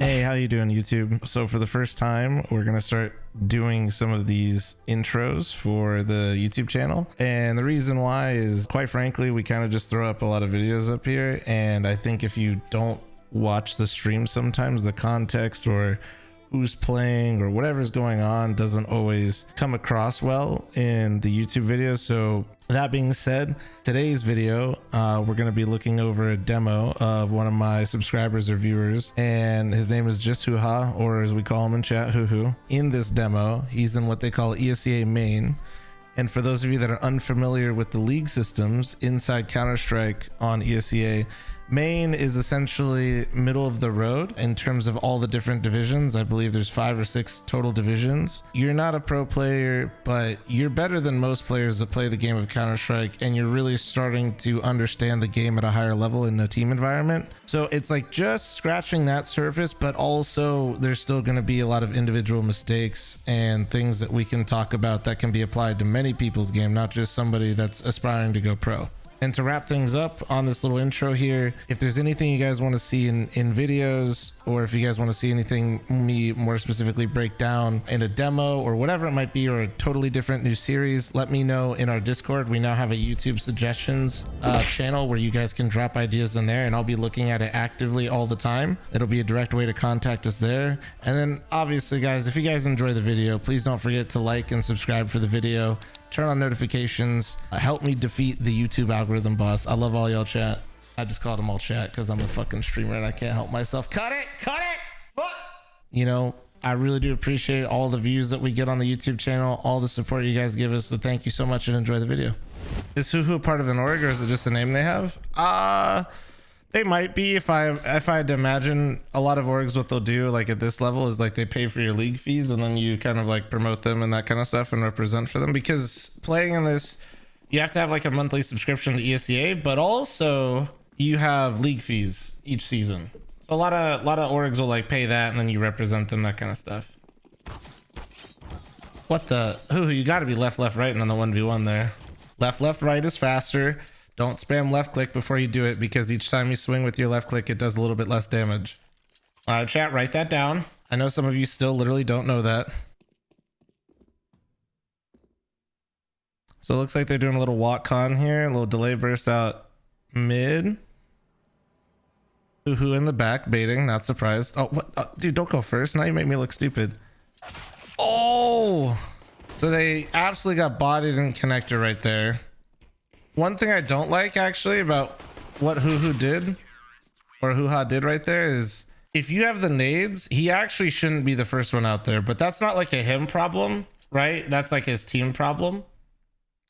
Hey, how you doing, YouTube? So for the first time, we're gonna start doing some of these intros for the YouTube channel. And the reason why is, quite frankly, we kind of just throw up a lot of videos up here. And I think if you don't watch the stream sometimes, the context or who's playing or whatever's going on doesn't always come across well in the YouTube video. So that being said, today's video, we're going to be looking over a demo of one of my subscribers or viewers, and his name is just Hoo-Ha, or as we call him in chat, Hoo-Hoo. In this demo, he's in what they call ESEA main. And for those of you that are unfamiliar with the league systems inside Counter-Strike on ESEA, main is essentially middle of the road in terms of all the different divisions. I believe there's 5 or 6 total divisions. You're not a pro player, but you're better than most players that play the game of Counter-Strike, and you're really starting to understand the game at a higher level in the team environment. So it's like just scratching that surface, but also there's still going to be a lot of individual mistakes and things that we can talk about that can be applied to many people's game, not just somebody that's aspiring to go pro. And to wrap things up on this little intro here, if there's anything you guys want to see in videos, or if you guys want to see anything me more specifically break down in a demo or whatever it might be, or a totally different new series, let me know in our Discord. We now have a YouTube suggestions channel where you guys can drop ideas in there, and I'll be looking at it actively all the time. It'll be a direct way to contact us there. And then obviously, guys, if you guys enjoy the video, please don't forget to like and subscribe for the video. Turn on notifications. Help me defeat the YouTube algorithm boss. I love all y'all chat. I just called them all chat because I'm a fucking streamer and I can't help myself. Cut it! Cut it! Fuck! You know, I really do appreciate all the views that we get on the YouTube channel, all the support you guys give us. So thank you so much and enjoy the video. Is Hoo-Hoo part of an org, or is it just a name they have? They might be. If I had to imagine, a lot of orgs, what they'll do like at this level is like they pay for your league fees and then you kind of like promote them and that kind of stuff and represent for them, because playing in this, you have to have like a monthly subscription to ESEA, but also you have league fees each season. So a lot of orgs will like pay that and then you represent them, that kind of stuff. What the Hoo-Hoo, you got to be left right and on the 1v1 there. Left right is faster. Don't spam left click before you do it, because each time you swing with your left click, it does a little bit less damage. All right, chat, write that down. I know some of you still literally don't know that. So it looks like they're doing a little walk con here, a little delay burst out mid. Hoo-Hoo in the back, baiting, not surprised. Oh, what? Dude, don't go first. Now you make me look stupid. Oh! So they absolutely got bodied in connector right there. One thing I don't like actually about what Hoo-Hoo did, or Hoo-Ha did right there, is if you have the nades, he actually shouldn't be the first one out there, but that's not like a him problem, right? That's like his team problem.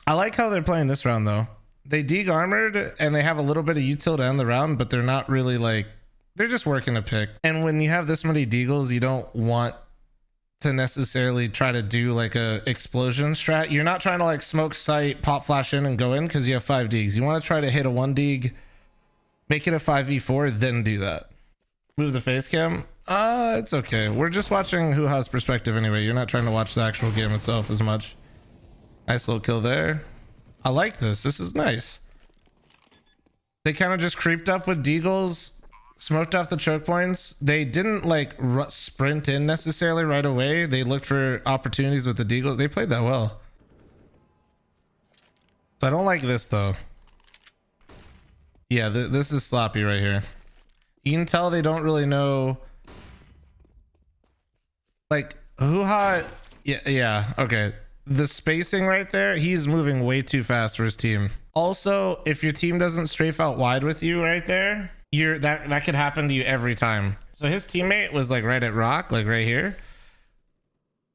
I like how they're playing this round though. They deg-armored and they have a little bit of util to end the round, but they're not really like, they're just working a pick. And when you have this many deagles, you don't want to necessarily try to do like a explosion strat. You're not trying to like smoke sight, pop flash in and go in because you have 5 degs. You want to try to hit a 1 deg, make it a 5v4, then do that. Move the face cam. It's okay. We're just watching Hoo-Ha's perspective anyway. You're not trying to watch the actual game itself as much. Nice little kill there. I like this. This is nice. They kind of just creeped up with deagles, smoked off the choke points. They didn't like sprint in necessarily right away. They looked for opportunities with the deagles. They played that well. I don't like this though. Yeah, this is sloppy right here. You can tell they don't really know. Like Hoo-Ha, yeah, okay. The spacing right there, he's moving way too fast for his team. Also, if your team doesn't strafe out wide with you right there, that could happen to you every time. So his teammate was like right at rock, like right here,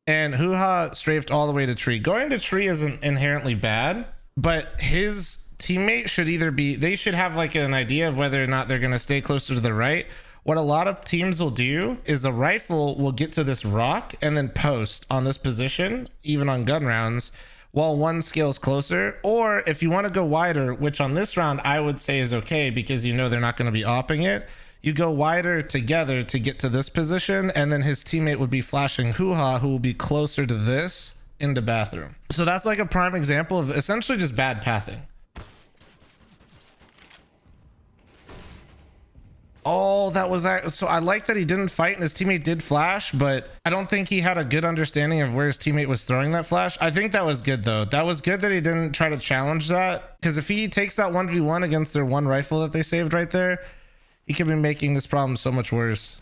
and Hoo-Ha strafed all the way to tree. Going to tree isn't inherently bad, but his teammate should either be, they should have like an idea of whether or not they're going to stay closer to the right. What a lot of teams will do is a rifle will get to this rock and then post on this position, even on gun rounds, while one scales closer. Or if you want to go wider, which on this round I would say is okay because you know they're not going to be opping it, you go wider together to get to this position, and then his teammate would be flashing Hoo-Ha, who will be closer to this into bathroom. So that's like a prime example of essentially just bad pathing. Oh, that was that. So I like that he didn't fight and his teammate did flash, but I don't think he had a good understanding of where his teammate was throwing that flash. I think that was good though. That was good that he didn't try to challenge that, because if he takes that 1v1 against their one rifle that they saved right there, he could be making this problem so much worse.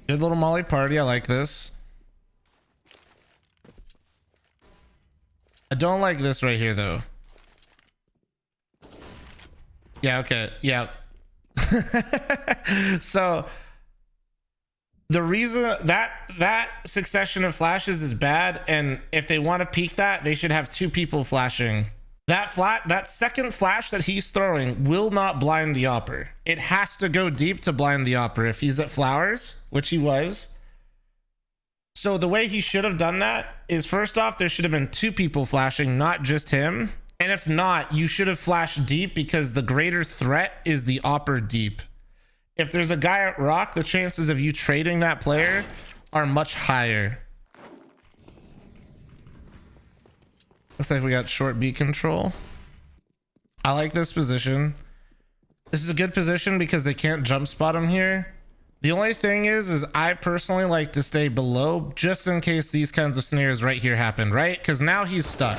Good little molly party. I like this. I don't like this right here though. Yeah, okay. Yeah. So the reason that succession of flashes is bad, and if they want to peek that, they should have two people flashing. That second flash that he's throwing will not blind the opper. It has to go deep to blind the opper if he's at flowers, which he was. So the way he should have done that is, first off, there should have been two people flashing, not just him. And if not, you should have flashed deep, because the greater threat is the opper deep. If there's a guy at rock, the chances of you trading that player are much higher. Looks like we got short B control. I like this position. This is a good position because they can't jump spot him here. The only thing is I personally like to stay below, just in case these kinds of scenarios right here happen, right? Because now he's stuck.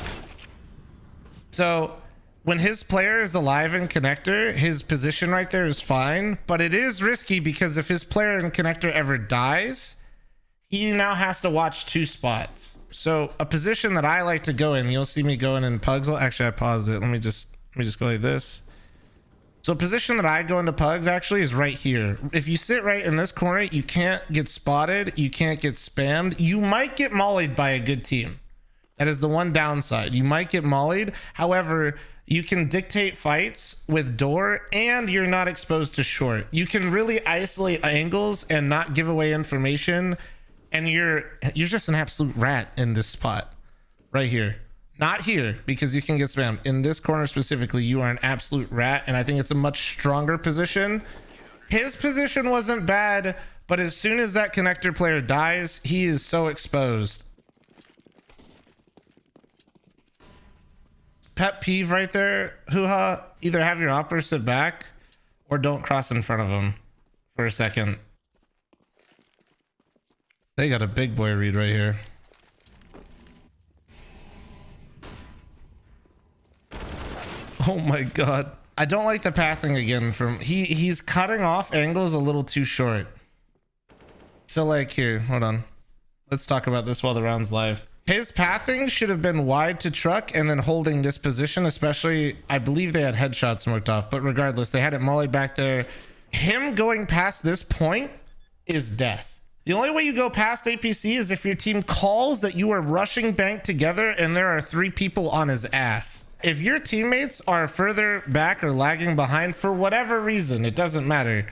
So when his player is alive in connector, his position right there is fine, but it is risky, because if his player in connector ever dies, he now has to watch two spots. So a position that I like to go in, you'll see me going in pugs. Actually, I paused it. Let me just go like this. So a position that I go into pugs actually is right here. If you sit right in this corner, you can't get spotted. You can't get spammed. You might get mollied by a good team. That is the one downside. You might get mollied. However, you can dictate fights with door, and you're not exposed to short. You can really isolate angles and not give away information, and you're just an absolute rat in this spot right here. Not here, because you can get spammed. In this corner specifically, you are an absolute rat, and I think it's a much stronger position. His position wasn't bad, but as soon as that connector player dies, he is so exposed. Pet peeve right there, hoo-ha. Either have your opper sit back or don't cross in front of him for a second. They got a big boy read right here. Oh my god. I don't like the pathing again from he's cutting off angles a little too short. So like here, hold on. Let's talk about this while the round's live. His pathing should have been wide to truck and then holding this position, especially, I believe they had headshots smoked off, but regardless, they had it mollied back there. Him going past this point is death. The only way you go past APC is if your team calls that you are rushing bank together and there are three people on his ass. If your teammates are further back or lagging behind for whatever reason, it doesn't matter.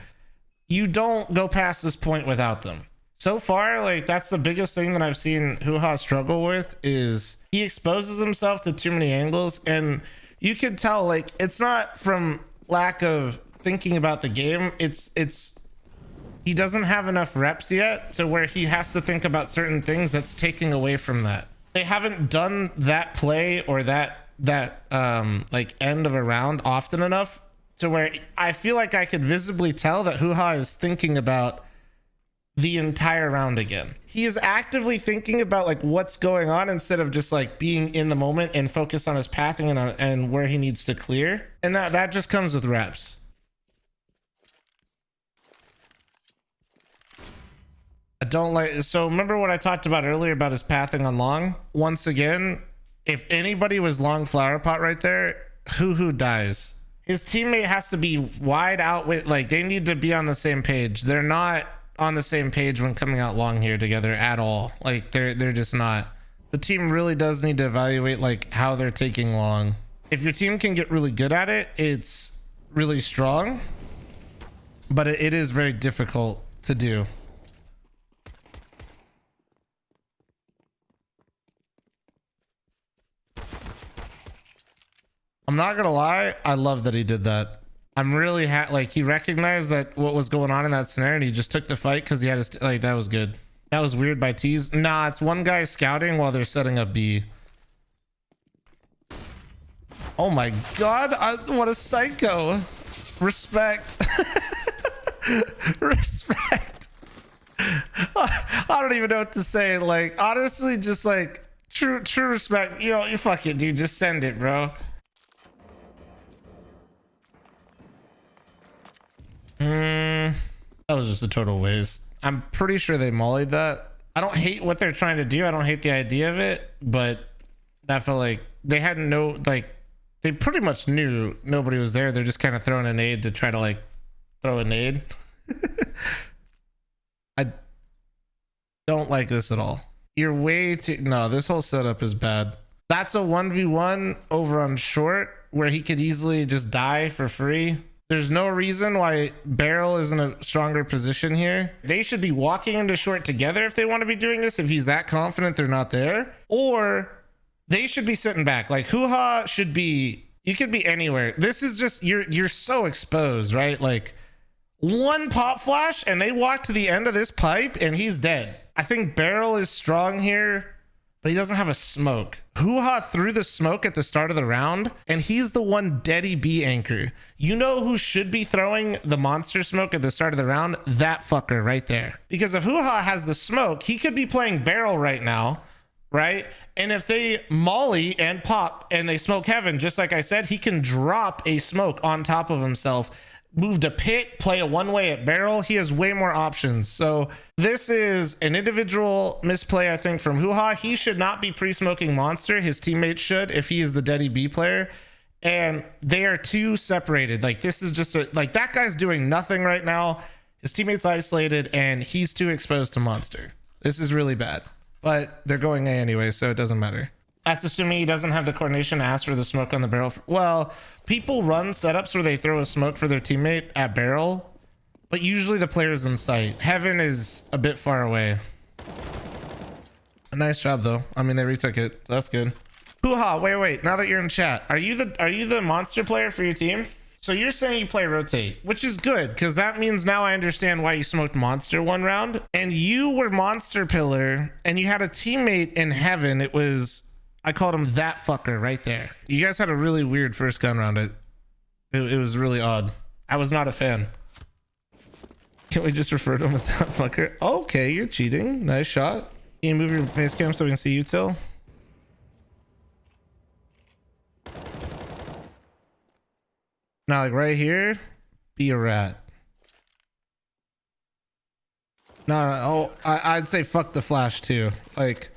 You don't go past this point without them. So far, like, that's the biggest thing that I've seen hoo-ha struggle with, is he exposes himself to too many angles, and you can tell, like, it's not from lack of thinking about the game. It's he doesn't have enough reps yet to where he has to think about certain things that's taking away from that. They haven't done that play or that like end of a round often enough to where I feel like I could visibly tell that hoo-ha is thinking about the entire round again. He is actively thinking about like what's going on instead of just like being in the moment and focus on his pathing and where he needs to clear. And that just comes with reps. I don't like, so remember what I talked about earlier about his pathing on long? Once again, if anybody was long flower pot right there, who dies. His teammate has to be wide out with, like, they need to be on the same page. They're not on the same page when coming out long here together at all. Like, they're just not. The team really does need to evaluate like how they're taking long. If your team can get really good at it, it's really strong, but it is very difficult to do. I'm not gonna lie, I love that he did that. I'm really like, he recognized that what was going on in that scenario and he just took the fight because he had his, like, that was good. That was weird by T's. Nah, it's one guy scouting while they're setting up B. Oh my god, what a psycho. Respect. Respect. I don't even know what to say. Like, honestly, just like true respect. You know, you fuck it, dude. Just send it, bro. That was just a total waste. I'm pretty sure they mollied that. I don't hate what they're trying to do. I don't hate the idea of it, but that felt like they hadn't know, like they pretty much knew nobody was there. They're just kind of throwing a nade to try to like throw a nade. I don't like this at all. You're way too, no, this whole setup is bad. That's a 1v1 over on short where he could easily just die for free. There's no reason why Barrel is in a stronger position here. They should be walking into short together if they want to be doing this, if he's that confident they're not there. Or they should be sitting back. Like Hoo-Ha should be, you could be anywhere. This is just, you're so exposed, right? Like one pop flash and they walk to the end of this pipe and he's dead. I think Barrel is strong here, but he doesn't have a smoke. Hoo-Ha threw the smoke at the start of the round, and he's the one deady B anchor. You know who should be throwing the monster smoke at the start of the round? That fucker right there. Because if Hoo-Ha has the smoke, he could be playing Barrel right now, right? And if they molly and pop and they smoke heaven, just like I said, he can drop a smoke on top of himself, move to pit, play a one-way at Barrel. He has way more options. So this is an individual misplay, I think, from Hoo-Ha. He should not be pre-smoking monster. His teammates should, if he is the deady B player. And they are too separated. Like this is just like that guy's doing nothing right now. His teammates isolated and he's too exposed to monster. This is really bad, but they're going A anyway, so it doesn't matter. That's assuming he doesn't have the coordination to ask for the smoke on the Barrel. Well, people run setups where they throw a smoke for their teammate at Barrel, but usually the player's in sight. Heaven is a bit far away. A nice job though. I mean, they retook it, so that's good. Hoo-Ha, wait. Now that you're in chat, are you the monster player for your team? So you're saying you play rotate, which is good because that means now I understand why you smoked monster one round. And you were monster pillar, and you had a teammate in heaven. It was, I called him that fucker right there. You guys had a really weird first gun round. It was really odd. I was not a fan. Can we just refer to him as that fucker? Okay, you're cheating. Nice shot. Can you move your face cam so we can see you till? Now, like right here, be a rat. No. Oh, I'd say fuck the flash too. Like,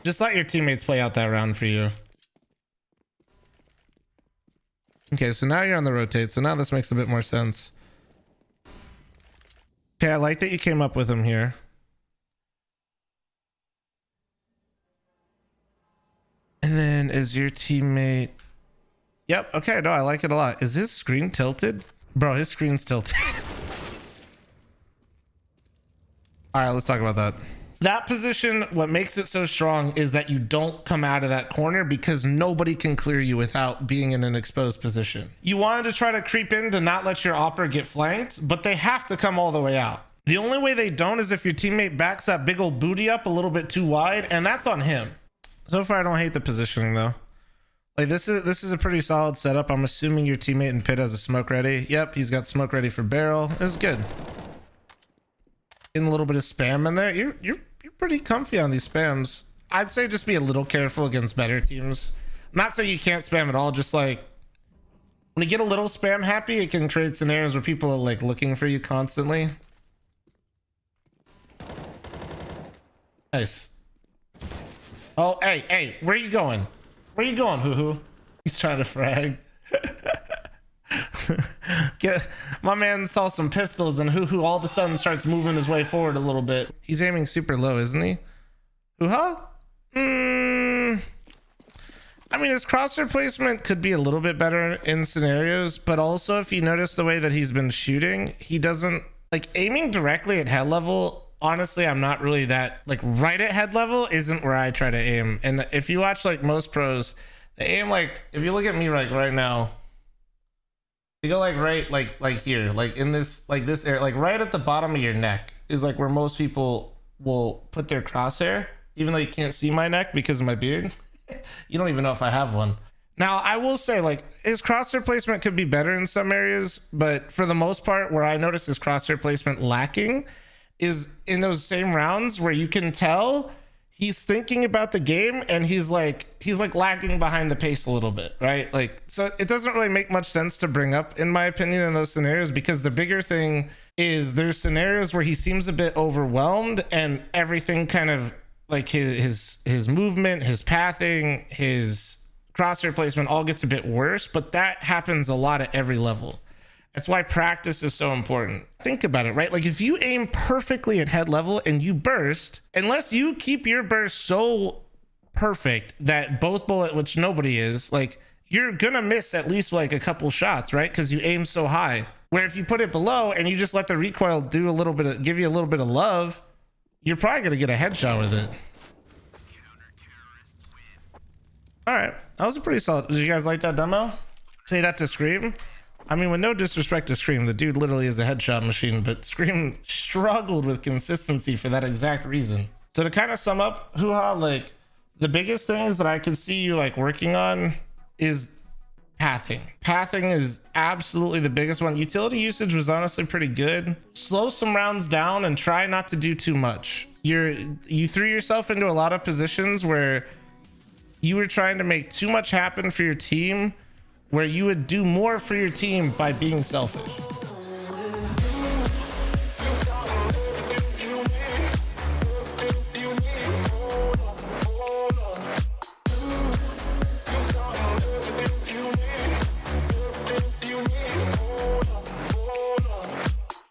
just let your teammates play out that round for you. Okay, so now you're on the rotate. So now this makes a bit more sense. Okay, I like that you came up with him here. And then is your teammate... Yep, okay, no, I like it a lot. Is his screen tilted? Bro, his screen's tilted. All right, let's talk about that. That position, what makes it so strong is that you don't come out of that corner because nobody can clear you without being in an exposed position. You wanted to try to creep in to not let your opera get flanked, but they have to come all the way out. The only way they don't is if your teammate backs that big old booty up a little bit too wide, and that's on him. So far, I don't hate the positioning though. Like this is a pretty solid setup. I'm assuming your teammate in pit has a smoke ready. Yep, he's got smoke ready for Barrel. This is good. Getting a little bit of spam in there. You're pretty comfy on these spams. I'd say just be a little careful against better teams. Not saying you can't spam at all, just like when you get a little spam happy, it can create scenarios where people are like looking for you constantly. Nice. Oh, hey, where are you going? Where you going, Hoo-Hoo? He's trying to frag. My man saw some pistols and Hoo-Hoo all of a sudden starts moving his way forward a little bit. He's aiming super low, isn't he? Hoo-Ha? I mean, his crosshair placement could be a little bit better in scenarios, but also if you notice the way that he's been shooting, he doesn't, like aiming directly at head level. Honestly, I'm not really that, like right at head level isn't where I try to aim. And if you watch like most pros, they aim like, if you look at me like right now, you go like right, like here, like in this, like this area, like right at the bottom of your neck is like where most people will put their crosshair, even though you can't see my neck because of my beard. You don't even know if I have one. Now, I will say, like, his crosshair placement could be better in some areas, but for the most part, where I notice his crosshair placement lacking is in those same rounds where you can tell he's thinking about the game and he's like lagging behind the pace a little bit, right? Like, so it doesn't really make much sense to bring up, in my opinion, in those scenarios, because the bigger thing is there's scenarios where he seems a bit overwhelmed and everything kind of like his movement, his pathing, his crosshair placement all gets a bit worse, but that happens a lot at every level. That's why practice is so important. Think about it, right? Like if you aim perfectly at head level and you burst, unless you keep your burst so perfect that both bullet, which nobody is, like you're gonna miss at least like a couple shots, right? Because you aim so high. Where if you put it below and you just let the recoil do a little bit of, give you a little bit of love, you're probably gonna get a headshot with it. All right, that was a pretty solid. Did you guys like that demo? Say that to Scream. I mean, with no disrespect to Scream, the dude literally is a headshot machine, but Scream struggled with consistency for that exact reason. So to kind of sum up, Hoo-Ha, like the biggest things that I could see you like working on is pathing. Pathing is absolutely the biggest one. Utility usage was honestly pretty good. Slow some rounds down and try not to do too much. You threw yourself into a lot of positions where you were trying to make too much happen for your team, where you would do more for your team by being selfish.